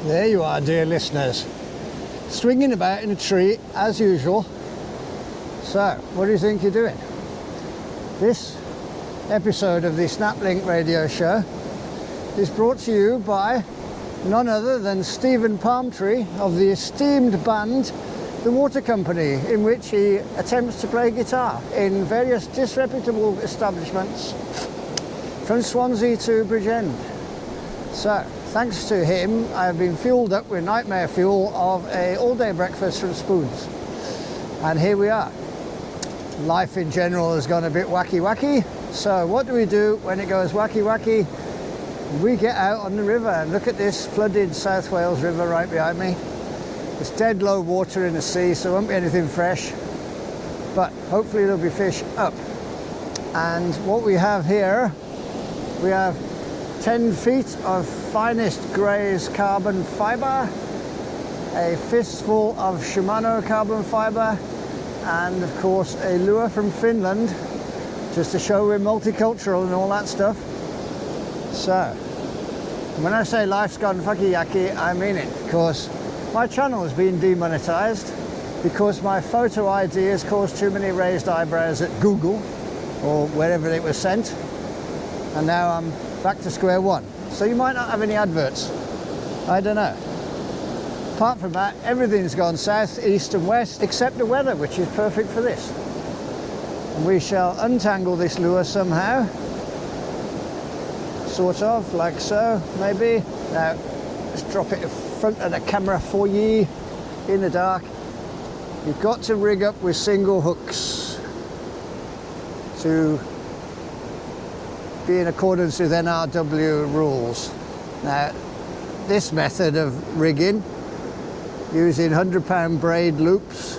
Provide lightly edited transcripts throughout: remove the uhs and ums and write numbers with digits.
There you are, dear listeners, swinging about in a tree as usual. So, what do you think you're doing? This episode of the Snaplink radio show is brought to you by none other than Stephen Palmtree of the esteemed band The Water Company, in which he attempts to play guitar in various disreputable establishments from Swansea to Bridgend. So, thanks to him, I have been fueled up with nightmare fuel of a all-day breakfast from Spoons. And here we are. Life in general has gone a bit wacky. So what do we do when it goes wacky? We get out on the river and look at this flooded South Wales River right behind me. It's dead low water in the sea, so there won't be anything fresh. But hopefully there'll be fish up. And what we have here, we have 10 feet of finest Grays carbon fibre, a fistful of Shimano carbon fibre, and of course a lure from Finland, just to show we're multicultural and all that stuff. So, when I say life's gone fucky yucky, I mean it, because my channel has been demonetized because my photo ID has caused too many raised eyebrows at Google or wherever it was sent, and now I'm back to square one. So you might not have any adverts. I don't know. Apart from that, everything's gone south, east and west, except the weather, which is perfect for this. And we shall untangle this lure somehow. Sort of, like so, maybe. Now, let's drop it in front of the camera for ye in the dark. You've got to rig up with single hooks to be in accordance with NRW rules. Now, this method of rigging, using 100-pound braid loops,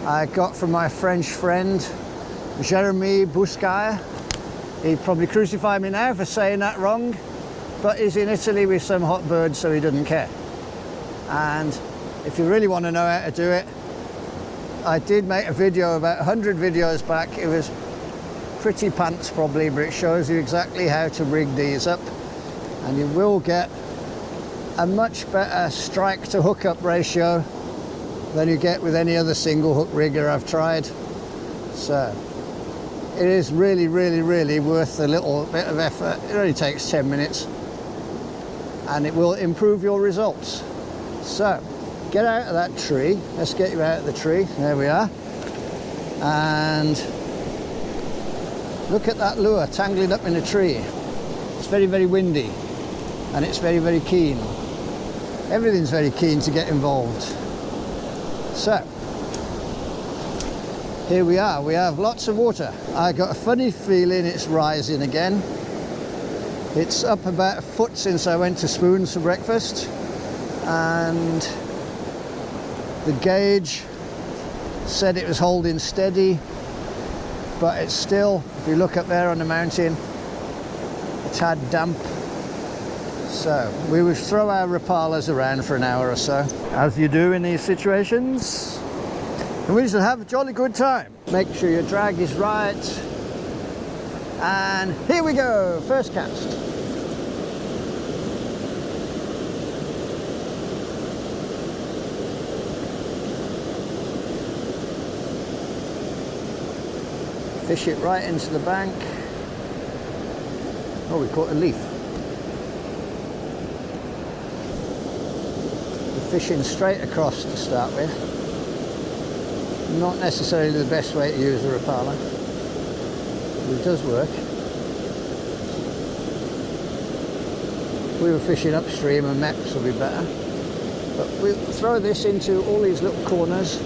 I got from my French friend Jeremy Busquet. He'd probably crucify me now for saying that wrong, but he's in Italy with some hot birds, so he doesn't care. And if you really want to know how to do it, I did make a video about 100 videos back. It was pretty pants probably, but it shows you exactly how to rig these up, and you will get a much better strike to hook up ratio than you get with any other single hook rigger I've tried. So it is really worth a little bit of effort. It only takes 10 minutes and it will improve your results. So get out of that tree. Let's get you out of the tree. There we are. And look at that lure tangling up in a tree. It's very windy, and it's very keen. Everything's very keen to get involved. So, here we are. We have lots of water. I got a funny feeling it's rising again. It's up about a foot since I went to Spoons for breakfast, and the gauge said it was holding steady, but it's still, if you look up there on the mountain, a tad damp. So we will throw our Rapalas around for an hour or so, as you do in these situations, and we shall have a jolly good time. Make sure your drag is right, and here we go, first cast. Fish it right into the bank. Oh, we caught a leaf. We're fishing straight across to start with. Not necessarily the best way to use a Rapala, but it does work. If we were fishing upstream, and MEPS would be better. But we'll throw this into all these little corners.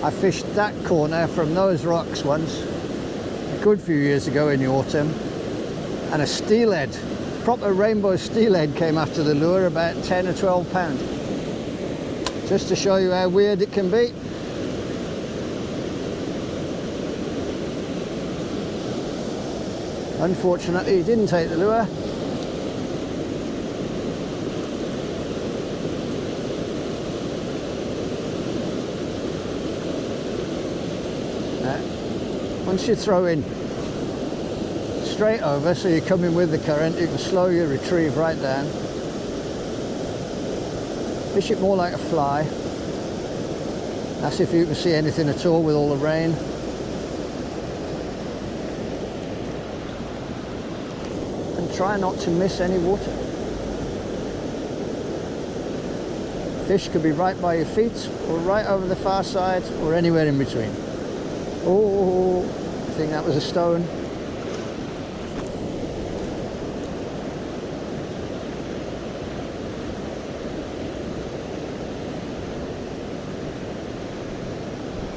I fished that corner from those rocks once, a good few years ago in the autumn, and a steelhead, proper rainbow steelhead, came after the lure, about 10 or 12 pound. Just to show you how weird it can be. Unfortunately, he didn't take the lure. Once you throw in straight over, so you're coming with the current, you can slow your retrieve right down. Fish it more like a fly. That's if you can see anything at all with all the rain. And try not to miss any water. Fish could be right by your feet, or right over the far side, or anywhere in between. Oh, I think that was a stone.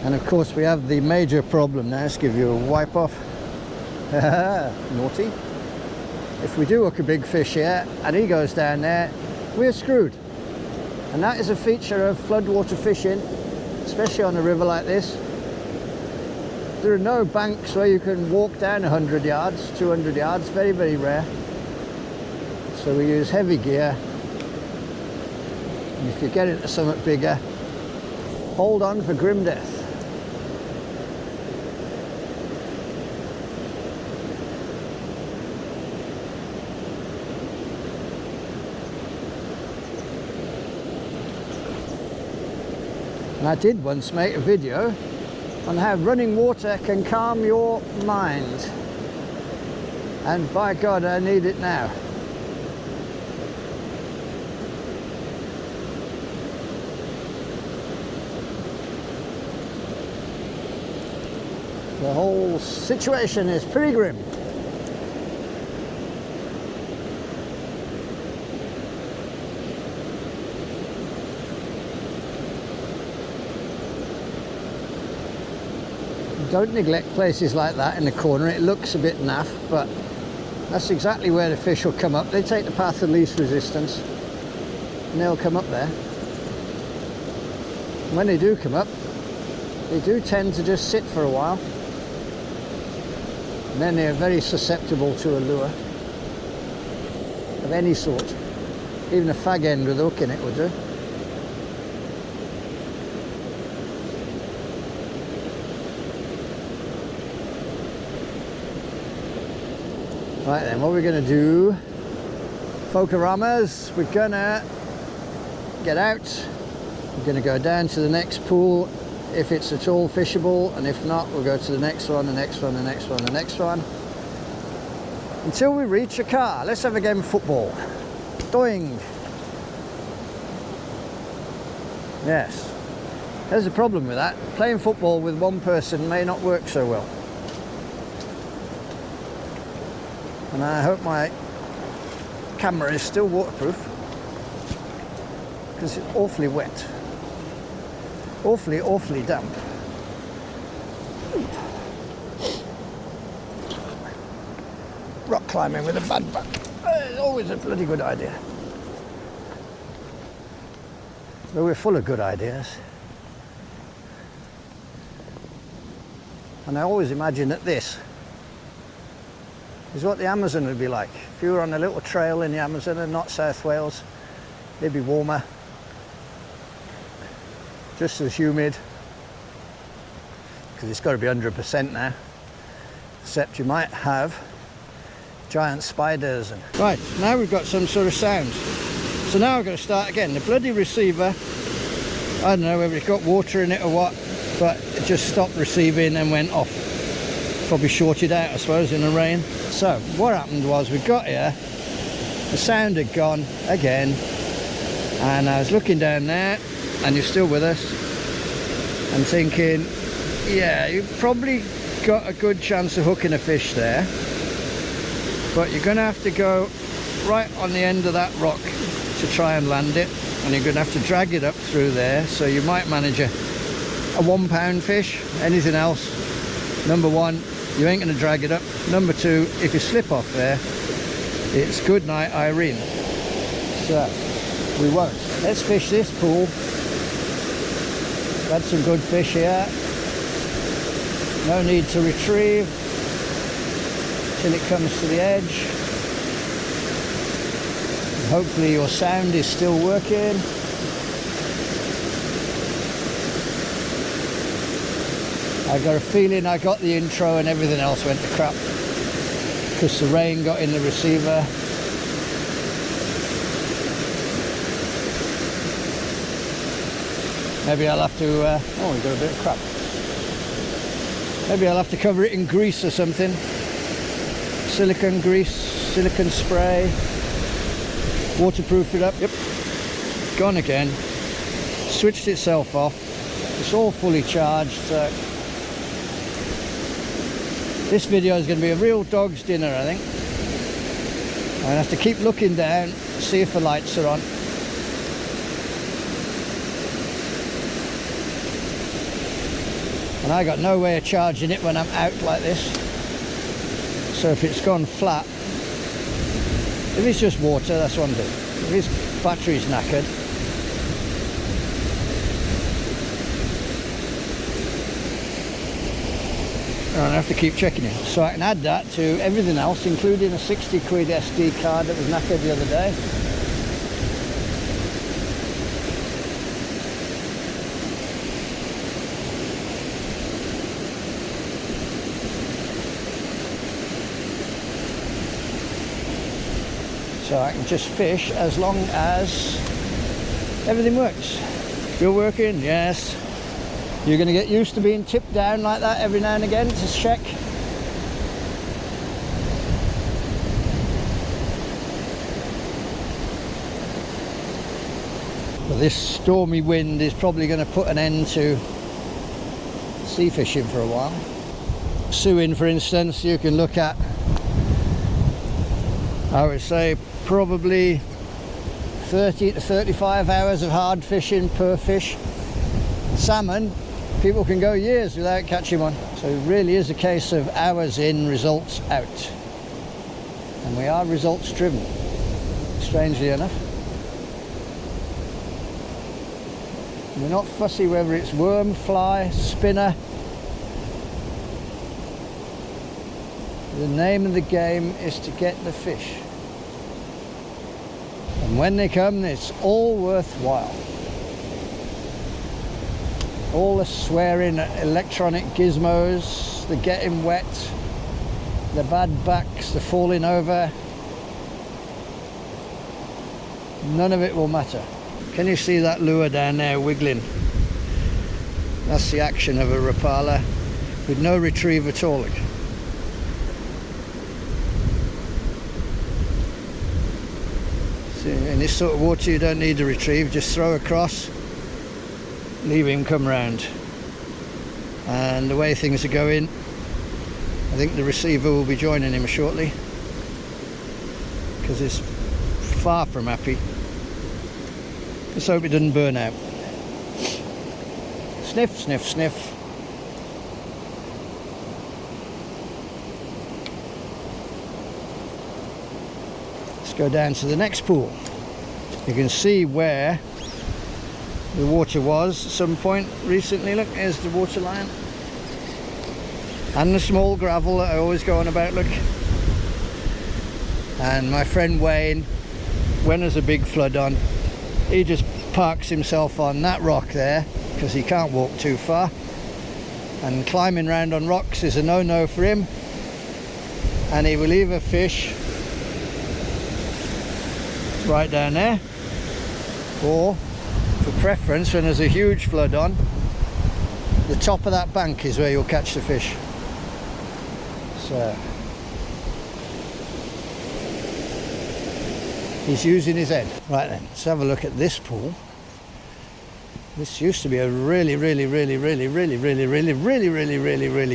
And of course we have the major problem now. Let's give you a wipe off. Naughty. If we do hook a big fish here and he goes down there, we're screwed. And that is a feature of floodwater fishing, especially on a river like this. There are no banks where you can walk down 100 yards, 200 yards, very, very rare. So we use heavy gear. And if you get into something bigger, hold on for grim death. And I did once make a video on how running water can calm your mind. And by God, I need it now. The whole situation is pretty grim. Don't neglect places like that in the corner. It looks a bit naff, but that's exactly where the fish will come up. They take the path of least resistance and they'll come up there. And when they do come up, they do tend to just sit for a while. And then they're very susceptible to a lure of any sort. Even a fag end with a hook in it would do. Right then, what we're going to do, Fokuramas, we're going to get out, we're going to go down to the next pool if it's at all fishable, and if not, we'll go to the next one, the next one, the next one, the next one, until we reach a car. Let's have a game of football. Doing. Yes, there's a problem with that. Playing football with one person may not work so well. And I hope my camera is still waterproof, because it's awfully wet. Awfully damp. Rock climbing with a bad back. It's always a bloody good idea. But we're full of good ideas. And I always imagine that this is what the Amazon would be like. If you were on a little trail in the Amazon and not South Wales, it'd be warmer, just as humid, because it's got to be 100% now, except you might have giant spiders. And right, now we've got some sort of sound. So now we're going to start again. The bloody receiver, I don't know whether it got water in it or what, but it just stopped receiving and went off. Probably shorted out, I suppose, in the rain. So what happened was, we got here, the sound had gone again, and I was looking down there, and you're still with us, and thinking, yeah, you've probably got a good chance of hooking a fish there, but you're going to have to go right on the end of that rock to try and land it, and you're going to have to drag it up through there. So you might manage a 1 pound fish. Anything else, number one, you ain't going to drag it up. Number two, if you slip off there, it's good night Irene. So we won't. Let's fish this pool. We've had some good fish here. No need to retrieve till it comes to the edge. And hopefully your sound is still working. I got a feeling I got the intro and everything else went to crap. because the rain got in the receiver. Maybe I'll have to, oh, we've got a bit of crap. Maybe I'll have to cover it in grease or something. Silicone grease, silicone spray. Waterproof it up. Yep. Gone again. Switched itself off. It's all fully charged. So this video is going to be a real dog's dinner, I think. I'm going to have to keep looking down, see if the lights are on. And I got no way of charging it when I'm out like this. So if it's gone flat, if it's just water, that's one thing. If his battery's knackered, I have to keep checking it. So I can add that to everything else, including a 60 quid SD card that was knackered the other day. So I can just fish as long as everything works. Still working? Yes. You're going to get used to being tipped down like that every now and again to check. But this stormy wind is probably going to put an end to sea fishing for a while. Suing, for instance, you can look at, I would say, probably 30 to 35 hours of hard fishing per fish. Salmon, people can go years without catching one. So it really is a case of hours in, results out. And we are results driven, strangely enough. We're not fussy whether it's worm, fly, spinner. The name of the game is to get the fish. And when they come, it's all worthwhile. All the swearing electronic gizmos, the getting wet, the bad backs, the falling over, none of it will matter. Can you see that lure down there wiggling? That's the action of a Rapala with no retrieve at all. In this sort of water you don't need a retrieve, just throw across, leave him come round. And the way things are going, I think the receiver will be joining him shortly, because it's far from happy. Let's hope it doesn't burn out. Sniff, sniff, sniff. Let's go down to the next pool. You can see where the water was at some point recently. Look, there's the water line. And the small gravel that I always go on about, look. And my friend Wayne, when there's a big flood on, he just parks himself on that rock there because he can't walk too far. And climbing round on rocks is a no-no for him. And he will either fish right down there, or for preference, when there's a huge flood on, the top of that bank is where you'll catch the fish. So he's using his head. Right then, let's have a look at this pool. This used to be a really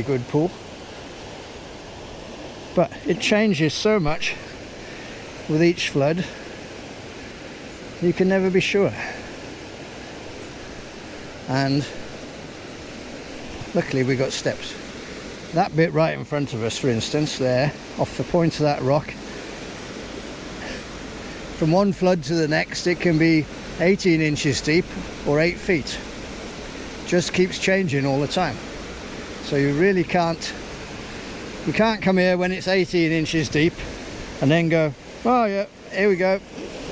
good pool, but it changes so much with each flood, you can never be sure. And luckily we got steps. That bit right in front of us, for instance, there, off the point of that rock, from one flood to the next it can be 18 inches deep or 8 feet. Just keeps changing all the time. So you really can't, you can't come here when it's 18 inches deep and then go, oh yeah, here we go,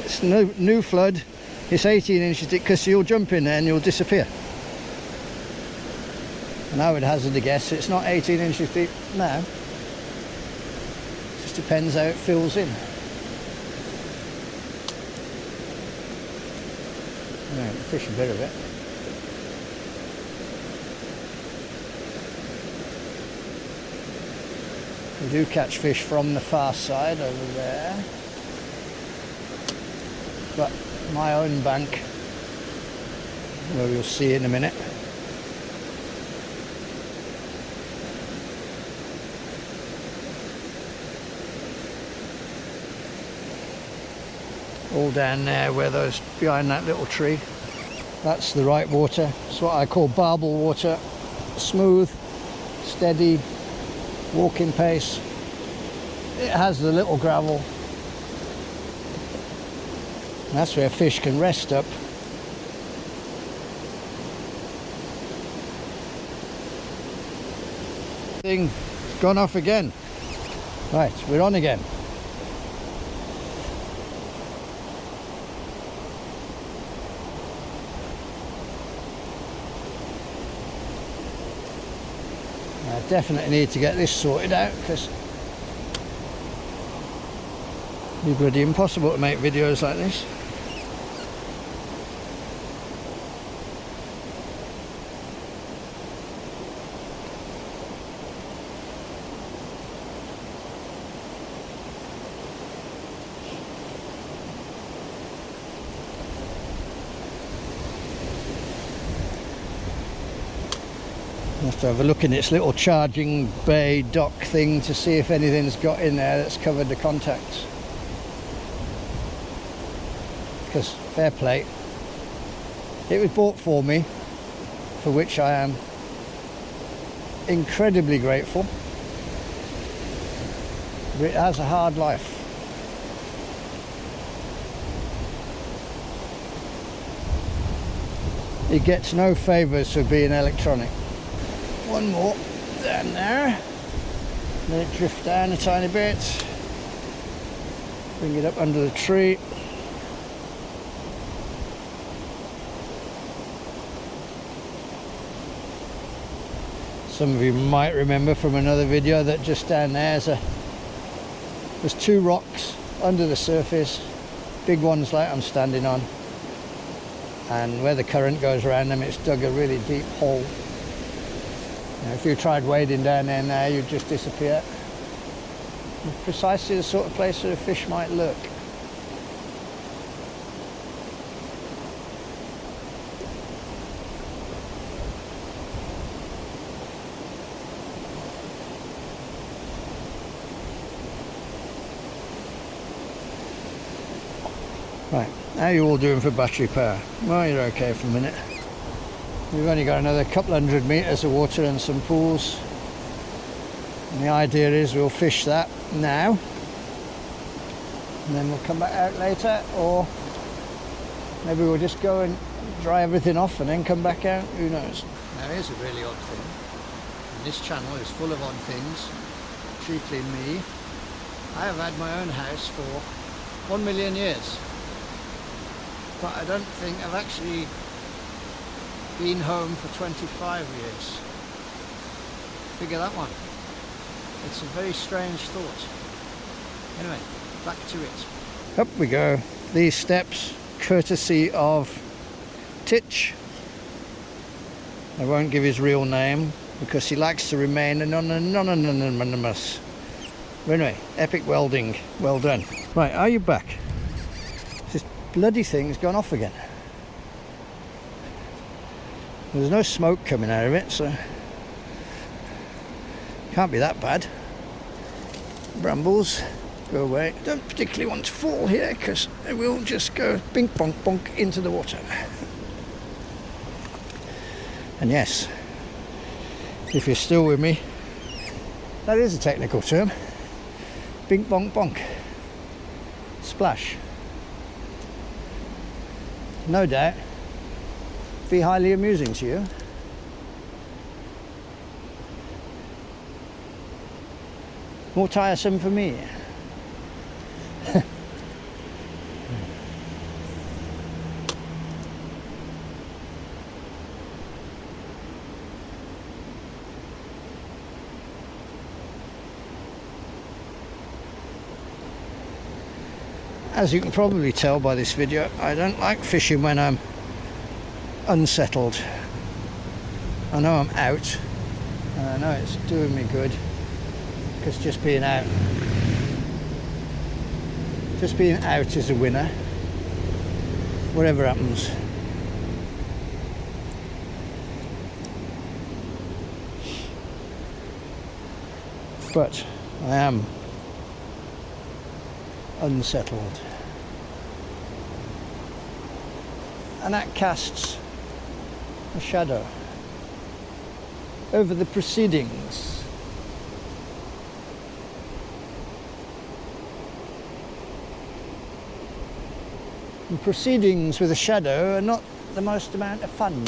it's new flood, it's 18 inches deep, because you'll jump in there and you'll disappear. And I would hazard a guess it's not 18 inches deep now. It's just just depends how it fills in. Right, fish a bit of it. We do catch fish from the far side over there, but my own bank, where we'll see in a minute, all down there where those behind that little tree. That's the right water. It's what I call barbel water. Smooth, steady, walking pace. It has the little gravel. And that's where fish can rest up. Thing gone off again. Right, we're on again. I definitely need to get this sorted out because it'd be bloody impossible to make videos like this. Have to have a look in its little charging bay dock thing to see if anything's got in there that's covered the contacts. Because fair play, it was bought for me, for which I am incredibly grateful. But it has a hard life. It gets no favours for being electronic. One more down there, let it drift down a tiny bit, bring it up under the tree. Some of you might remember from another video that just down there's two rocks under the surface, big ones like I'm standing on, and where the current goes around them it's dug a really deep hole. If you tried wading down there now, you'd just disappear. It's precisely the sort of place where a fish might lurk. Right, how are you all doing for battery power? Well, you're okay for a minute. We've only got another couple 100 metres of water and some pools. And the idea is we'll fish that now. And then we'll come back out later, or maybe we'll just go and dry everything off and then come back out, who knows. Now here's a really odd thing. And this channel is full of odd things, chiefly me. I have had my own house for 1 million years. But I don't think I've actually been home for 25 years. Figure that one. It's a very strange thought. Anyway, back to it. Up we go. These steps, courtesy of Titch. I won't give his real name because he likes to remain anonymous. But anyway, epic welding. Well done. Right, are you back? This bloody thing's gone off again. There's no smoke coming out of it, so can't be that bad. Brambles, go away. Don't particularly want to fall here because it will just go bink bonk bonk into the water. And yes, if you're still with me, that is a technical term. Bink bonk bonk. Splash. No doubt be highly amusing to you. More tiresome for me. As you can probably tell by this video, I don't like fishing when I'm unsettled. I know I'm out, and I know it's doing me good, because just being out is a winner, whatever happens. But I am unsettled, and that casts a shadow over the proceedings. And proceedings with a shadow are not the most amount of fun.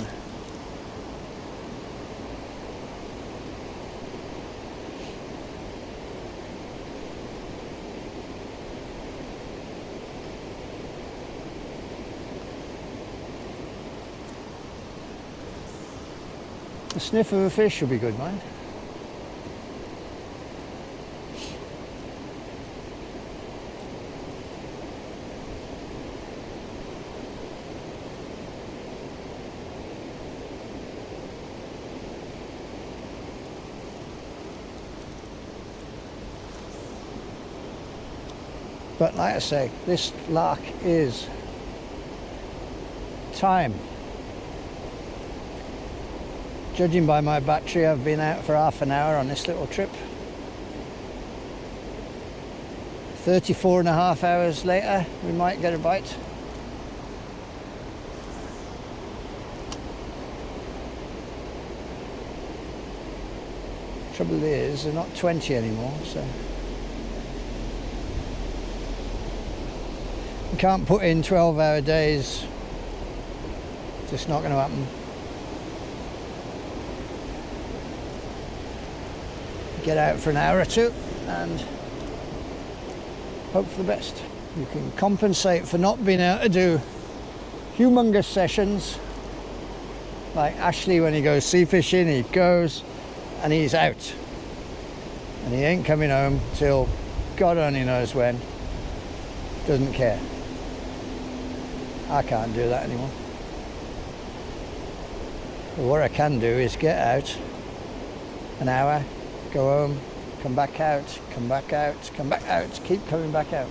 The sniff of a fish will be good, mind. But like I say, this lark is time. Judging by my battery, I've been out for half an hour on this little trip. 34.5 hours later, we might get a bite. Trouble is, they're not 20 anymore, so you can't put in 12-hour days. It's just not going to happen. Get out for an hour or two and hope for the best. You can compensate for not being able to do humongous sessions like Ashley. When he goes sea fishing, he goes and he's out, and he ain't coming home till God only knows when. Doesn't care. I can't do that anymore. But what I can do is get out an hour, go home, come back out, come back out, come back out, keep coming back out.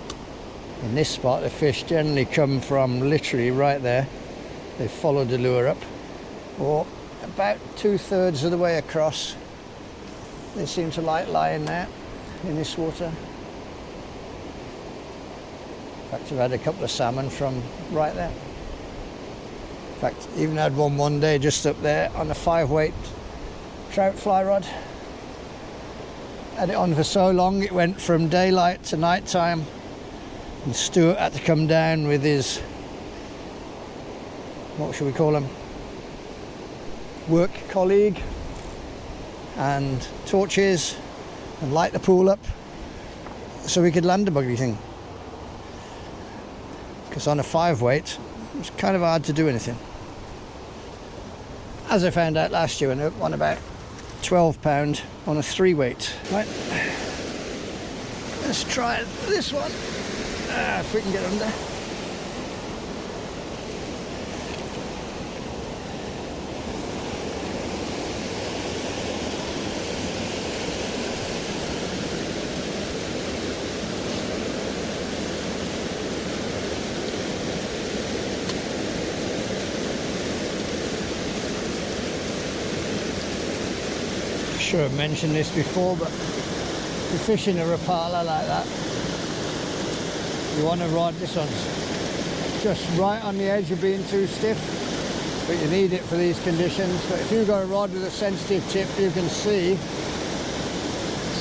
In this spot, the fish generally come from literally right there. They follow the lure up, or about 2/3 of the way across. They seem to like lying there in this water. In fact, I've had a couple of salmon from right there. In fact, even had one day just up there on a 5-weight trout fly rod. Had it on for so long it went from daylight to night time, and Stuart had to come down with his, what should we call him, work colleague, and torches, and light the pool up so we could land the buggy thing, because on a 5-weight it's kind of hard to do anything, as I found out last year when I won about £12 on a 3-weight. Right, let's try this one, if we can get under. I'm sure I've mentioned this before, but if you're fishing a Rapala like that, you want a rod. This one's just right on the edge of being too stiff, but you need it for these conditions. But if you've got a rod with a sensitive tip, you can see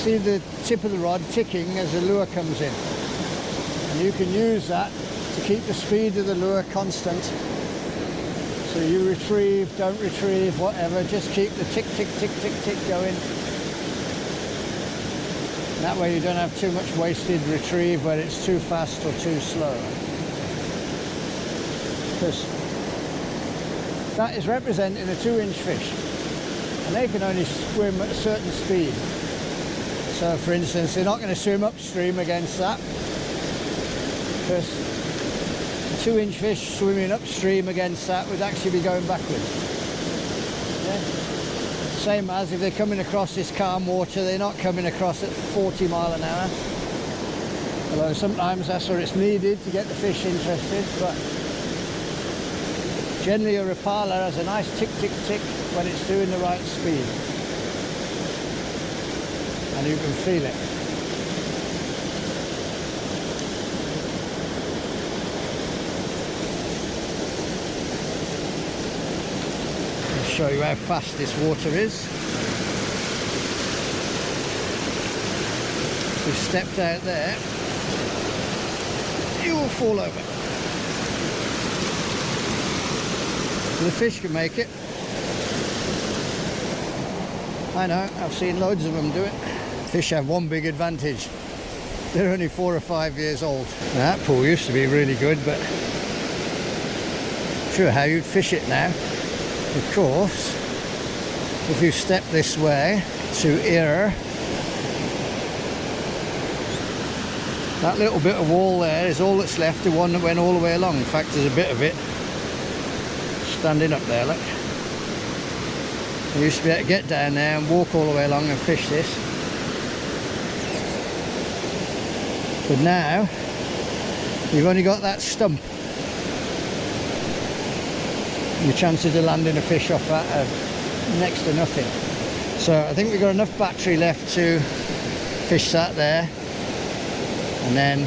the tip of the rod ticking as the lure comes in, and you can use that to keep the speed of the lure constant. So you retrieve, don't retrieve, whatever, just keep the tick, tick, tick, tick, tick going. And that way you don't have too much wasted retrieve where it's too fast or too slow. Because that is representing a 2-inch fish, and they can only swim at a certain speed. So for instance, they're not going to swim upstream against that. because a 2-inch fish swimming upstream against that would actually be going backwards. Yeah. Same as if they're coming across this calm water, they're not coming across at 40 mile an hour. Although sometimes that's what it's needed to get the fish interested, but generally a Rapala has a nice tick, tick, tick when it's doing the right speed. And you can feel it. I'll show you how fast this water is. If we stepped out there, you will fall over. The fish can make it. I know, I've seen loads of them do it. Fish have one big advantage. They're only 4 or 5 years old. That pool used to be really good, but I'm sure how you'd fish it now. Of course, if you step this way to here, that little bit of wall there is all that's left, the one that went all the way along. In fact, there's a bit of it standing up there, look. I used to be able to get down there and walk all the way along and fish this. But now, you've only got that stump. And the chances of landing a fish off that are next to nothing. So I think we've got enough battery left to fish that there. And then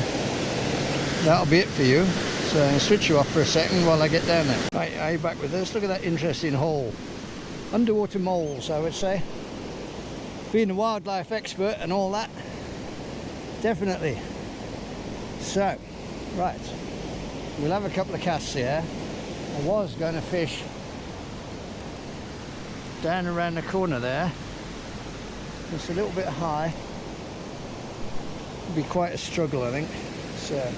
that'll be it for you. So I'll switch you off for a second while I get down there. Right, are you back with us? Look at that interesting hole. Underwater moles, I would say. Being a wildlife expert and all that, definitely. So, right, we'll have a couple of casts here. I was going to fish down around the corner there. It's a little bit high. It'll be quite a struggle, I think. So,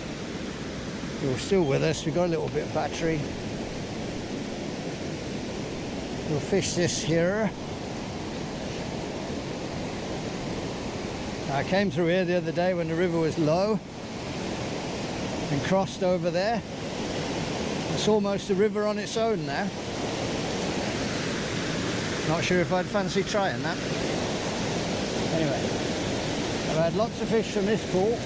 you're still with us. We've got a little bit of battery. We'll fish this here. I came through here the other day when the river was low and crossed over there. It's almost a river on its own now. Not sure if I'd fancy trying that. Anyway, I've had lots of fish from this pool.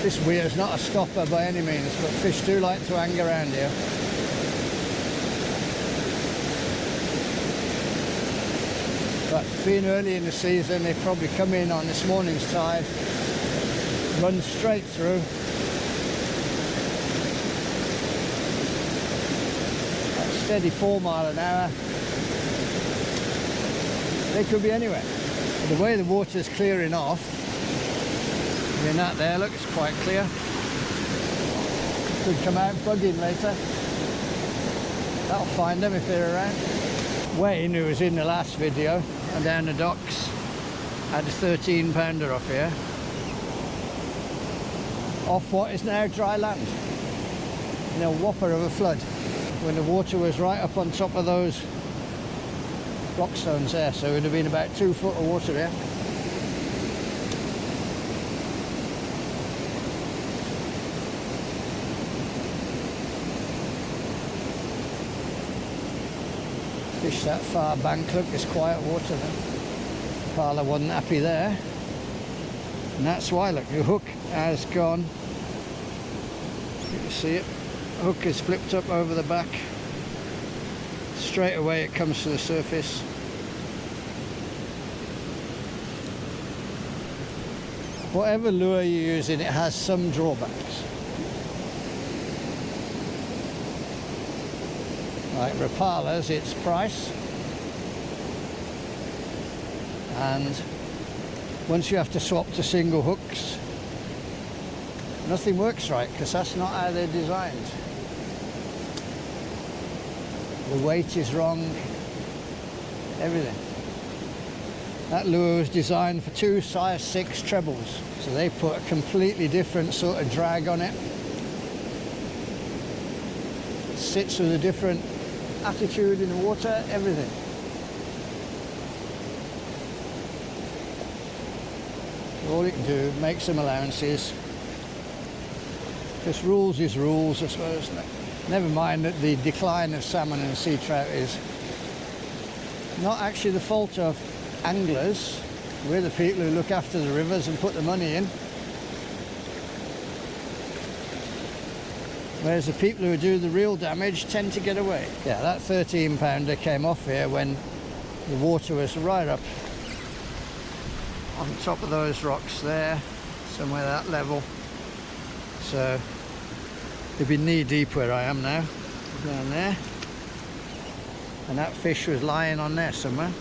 This weir is not a stopper by any means, but fish do like to hang around here. But being early in the season, they probably come in on this morning's tide, run straight through. At a steady 4 mile an hour. They could be anywhere. But the way the water's clearing off, in that there, look, it's quite clear. Could come out bugging later. That'll find them if they're around. Wayne, who was in the last video and down the docks, had a 13-pounder off here. Off what is now dry land. In a whopper of a flood. When the water was right up on top of those rock stones there, so it would have been about 2 foot of water there. Fish that far bank, look, there's quiet water there. Parla wasn't happy there. And that's why, look, the hook has gone. You can see it. Hook is flipped up over the back. Straight away it comes to the surface. Whatever lure you're using, it has some drawbacks. Like Rapala's, it's price. And once you have to swap to single hooks, nothing works right, because that's not how they're designed. The weight is wrong, everything. That lure was designed for 2 size 6 trebles, so they put a completely different sort of drag on it. It sits with a different attitude in the water, everything. All you can do, make some allowances. Because rules is rules, I suppose. Never mind that the decline of salmon and sea trout is not actually the fault of anglers. We're the people who look after the rivers and put the money in. Whereas the people who do the real damage tend to get away. Yeah, that 13 pounder came off here when the water was right up on top of those rocks there, somewhere that level. So it'd be knee deep where I am now, down there. And that fish was lying on there somewhere.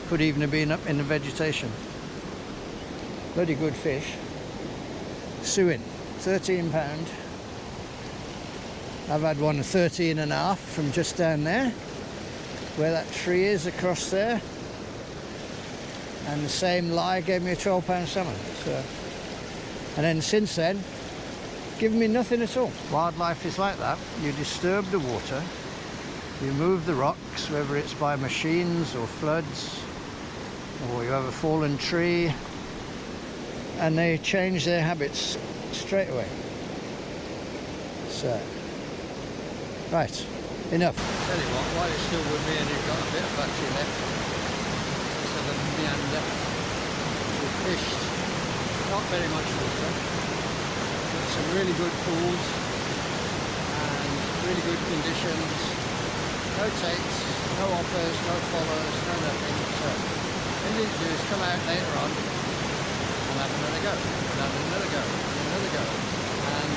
Could even have been up in the vegetation. Bloody good fish. Suing, 13 pound. I've had one of 13 and a half from just down there, where that tree is across there. And the same lie gave me a 12 pound salmon. So, and then since then, given me nothing at all. Wildlife is like that. You disturb the water, you move the rocks, whether it's by machines or floods, or you have a fallen tree, and they change their habits straight away. So, right, enough. Tell you what, while it's still with me and you've got a bit of battery left, so the meander, we fished not very much water, but some really good pools and really good conditions. No takes, no offers, no follows, no nothing. So all you need to do is come out later on and have another go, and have another go, and another go. And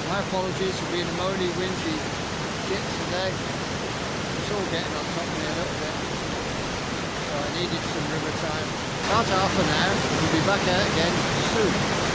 my apologies for being a moany, whingy git today. It's all getting on top of me a little bit. So I needed some river time. About half an hour, we'll be back out again soon.